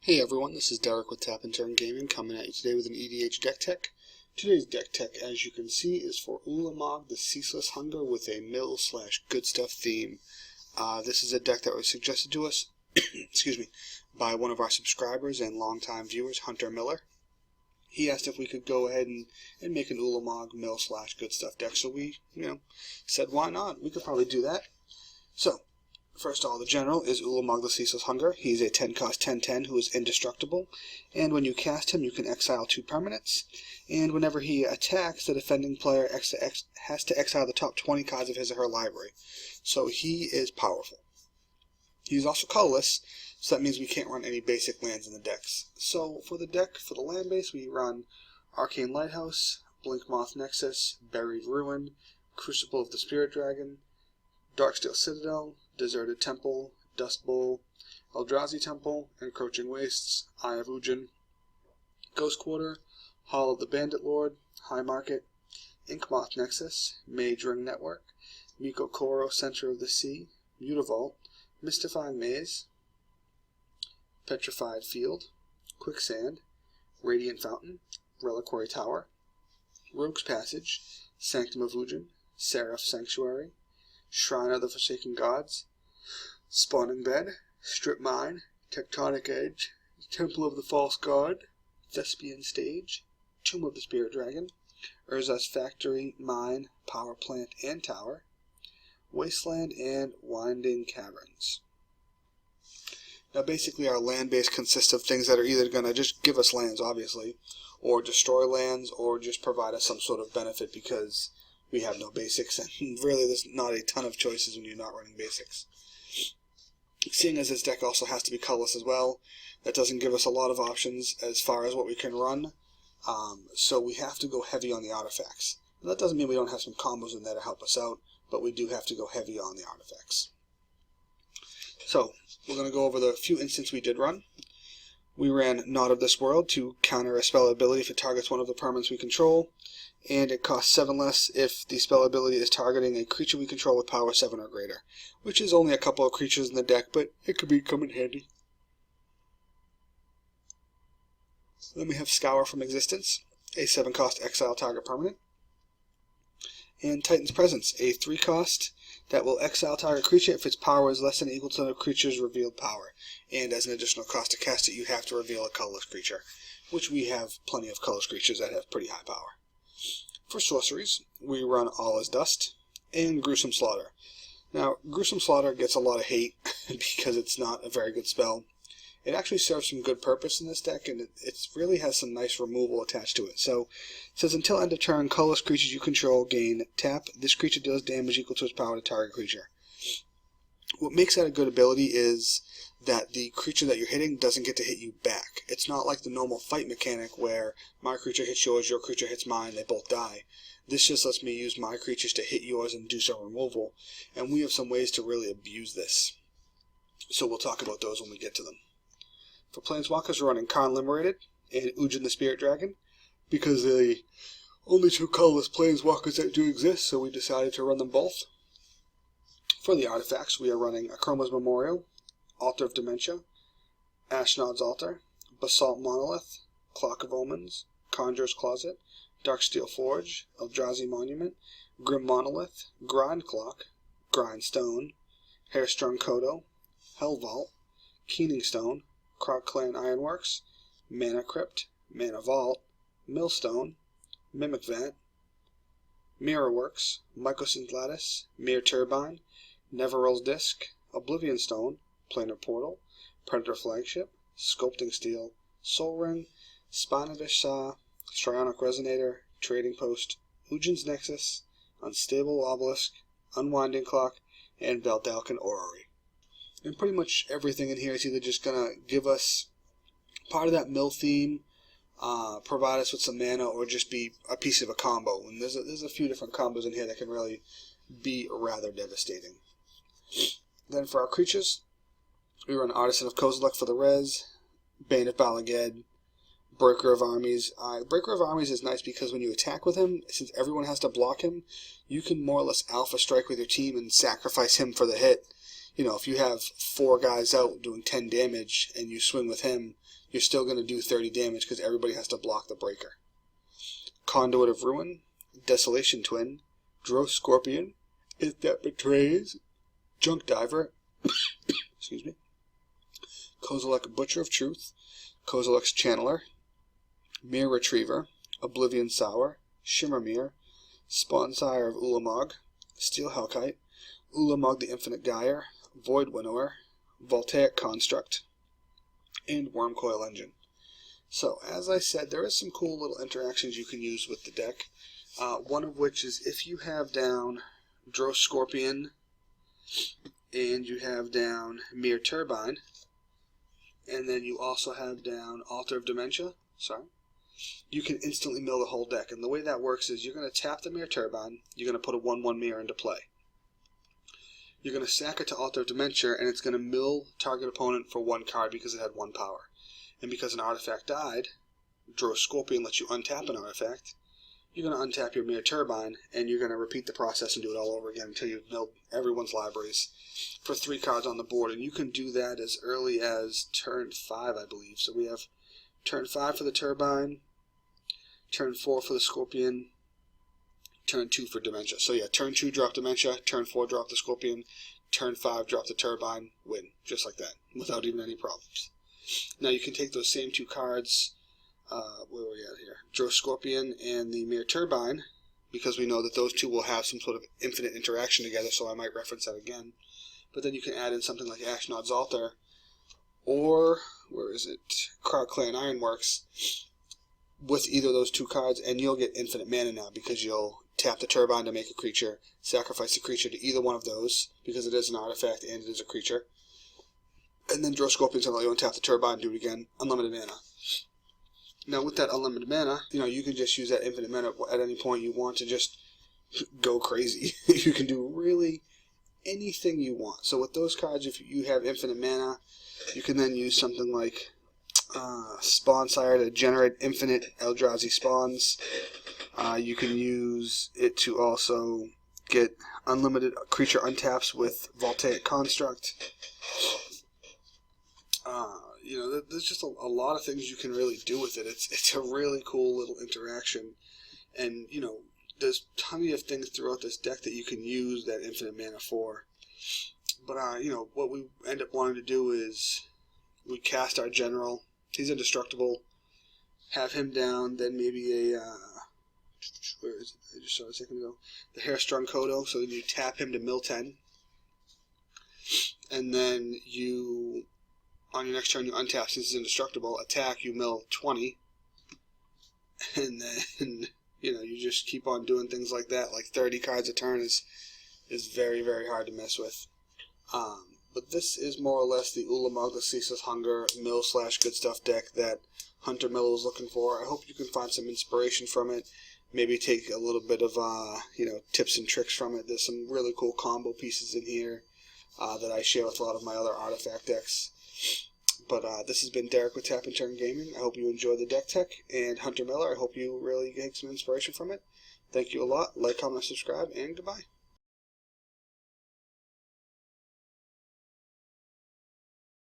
Hey everyone, this is Derek with Tap and Turn Gaming coming at you today with an EDH deck tech. Today's deck tech, as you can see, is for Ulamog the Ceaseless Hunger with a mill/good stuff theme. This is a deck that was suggested to us excuse me, by one of our subscribers and longtime viewers, Hunter Miller. He asked if we could go ahead and make an Ulamog mill/good stuff deck, so we, said why not? We could probably do that. So, first of all, the general is Ulamog the Ceaseless Hunger. He's a 10-cost 10/10 who is indestructible, and when you cast him, you can exile 2 permanents, and whenever he attacks, the defending player has to exile the top 20 cards of his or her library. So he is powerful. He's also colorless, so that means we can't run any basic lands in the decks. So for the deck, for the land base, we run Arcane Lighthouse, Blinkmoth Nexus, Buried Ruin, Crucible of the Spirit Dragon, Darksteel Citadel, Deserted Temple, Dust Bowl, Eldrazi Temple, Encroaching Wastes, Eye of Ujin, Ghost Quarter, Hall of the Bandit Lord, High Market, Inkmoth Nexus, Mage Ring Network, Miko Koro Center of the Sea, Mutavault, Mystifying Maze, Petrified Field, Quicksand, Radiant Fountain, Reliquary Tower, Rogue's Passage, Sanctum of Ujin, Seraph Sanctuary, Shrine of the Forsaken Gods, Spawning Bed, Strip Mine, Tectonic Edge, Temple of the False God, Thespian Stage, Tomb of the Spirit Dragon, Urza's Factory, Mine, Power Plant, and Tower, Wasteland, and Winding Caverns. Now basically our land base consists of things that are either going to just give us lands, obviously, or destroy lands, or just provide us some sort of benefit because we have no basics, and really there's not a ton of choices when you're not running basics. Seeing as this deck also has to be colorless as well, that doesn't give us a lot of options as far as what we can run, so we have to go heavy on the artifacts. And that doesn't mean we don't have some combos in there to help us out, but we do have to go heavy on the artifacts. So, we're going to go over the few instances we did run. We ran Not of This World to counter a spell ability if it targets one of the permanents we control, and it costs 7 less if the spell ability is targeting a creature we control with power 7 or greater, which is only a couple of creatures in the deck, but it could come in handy. Then we have Scour from Existence, a 7-cost exile target permanent, and Titan's Presence, a 3-cost that will exile target creature if its power is less than or equal to the creature's revealed power, and as an additional cost to cast it, you have to reveal a colorless creature, which we have plenty of colorless creatures that have pretty high power. For sorceries, we run All Is Dust and Gruesome Slaughter. Now, Gruesome Slaughter gets a lot of hate because it's not a very good spell. It actually serves some good purpose in this deck, and it really has some nice removal attached to it. So, it says until end of turn, colorless creatures you control gain tap. This creature deals damage equal to its power to target creature. What makes that a good ability is that the creature that you're hitting doesn't get to hit you back. It's not like the normal fight mechanic where my creature hits yours, your creature hits mine, they both die. This just lets me use my creatures to hit yours and do some removal, and we have some ways to really abuse this. So we'll talk about those when we get to them. For Planeswalkers, we're running Karn Liberated and Ujin the Spirit Dragon, because they're the only 2 colorless Planeswalkers that do exist, so we decided to run them both. For the artifacts, we are running Akroma's Memorial, Altar of Dementia, Ashnod's Altar, Basalt Monolith, Clock of Omens, Conjurer's Closet, Darksteel Forge, Eldrazi Monument, Grim Monolith, Grind Clock, Grindstone, Hairstrung Kodo, Hell Vault, Keening Stone, Krog Clan Ironworks, Mana Crypt, Mana Vault, Millstone, Mimic Vat, Mirrorworks, Mycosynth Lattice, Mere Turbine, Neverill's Disc, Oblivion Stone, Planar Portal, Predator Flagship, Sculpting Steel, Soul Ring, Spinavish Saw, Strionic Resonator, Trading Post, Ujin's Nexus, Unstable Obelisk, Unwinding Clock, and Veldalkin Orrery. And pretty much everything in here is either just going to give us part of that mill theme, provide us with some mana, or just be a piece of a combo. And there's a few different combos in here that can really be rather devastating. Then for our creatures, we run Artisan of Kozilek for the res, Bane of Balaged, Breaker of Armies. Breaker of Armies is nice because when you attack with him, since everyone has to block him, you can more or less alpha strike with your team and sacrifice him for the hit. you know, if you have 4 guys out doing 10 damage and you swing with him, you're still going to do 30 damage because everybody has to block the breaker. Conduit of Ruin, Desolation Twin, Drow Scorpion, If That Betrays, Junk Diver, excuse me, Kozilek Butcher of Truth, Kozilek's Channeler, Mirror Retriever, Oblivion Sour, Shimmermere, Spawnsire of Ulamog, Steel Hellkite, Ulamog the Infinite Gyre, Void Winnower, Voltaic Construct, and Wormcoil Engine. So, as I said, there is some cool little interactions you can use with the deck. One of which is if you have down Drow Scorpion and you have down Mere Turbine, and then you also have down Altar of Dementia, you can instantly mill the whole deck. And the way that works is you're going to tap the Mere Turbine, you're going to put a 1/1 mirror into play. You're going to sack it to Altar of Dementia, and it's going to mill target opponent for 1 card because it had 1 power. And because an artifact died, Drow Scorpion lets you untap an artifact. You're going to untap your Mere Turbine, and you're going to repeat the process and do it all over again until you've milled everyone's libraries for 3 cards on the board. And you can do that as early as turn 5, I believe. So we have turn 5 for the Turbine, turn 4 for the Scorpion, turn 2 for Dementia. So yeah, turn 2 drop Dementia, turn 4 drop the Scorpion, turn 5 drop the Turbine, win. Just like that, without even any problems. Now you can take those same 2 cards, where are we at here? Drow Scorpion and the Mere Turbine, because we know that those 2 will have some sort of infinite interaction together, so I might reference that again. But then you can add in something like Ashnod's Altar, or, where is it? Krark Clan Ironworks, with either of those 2 cards, and you'll get infinite mana now, because you'll tap the Turbine to make a creature, sacrifice the creature to either one of those, because it is an artifact and it is a creature. And then Drow Scorpion's going to let you untap the Turbine, do it again, unlimited mana. Now with that unlimited mana, you know, you can just use that infinite mana at any point you want to just go crazy. You can do really anything you want. So with those cards, if you have infinite mana, you can then use something like Spawnsire to generate infinite Eldrazi spawns. You can use it to also get unlimited creature untaps with Voltaic Construct. You know, there's just a lot of things you can really do with it. It's a really cool little interaction. And, you know, there's plenty of things throughout this deck that you can use that infinite mana for. But, you know, what we end up wanting to do is we cast our general. He's indestructible. Have him down, then maybe a, where is it? I just saw it a second ago. The Hairstrung Kodo, so then you tap him to mill 10. And then you, on your next turn, you untap since he's indestructible. Attack, you mill 20. And then, you know, you just keep on doing things like that. Like 30 cards a turn is very, very hard to mess with. But this is more or less the Ulamog, the Ceaseless Hunger, mill/good stuff deck that Hunter Miller was looking for. I hope you can find some inspiration from it. Maybe take a little bit of, you know, tips and tricks from it. There's some really cool combo pieces in here that I share with a lot of my other artifact decks. But this has been Derek with Tap and Turn Gaming. I hope you enjoy the deck tech. And Hunter Miller, I hope you really get some inspiration from it. Thank you a lot. Like, comment, subscribe, and goodbye.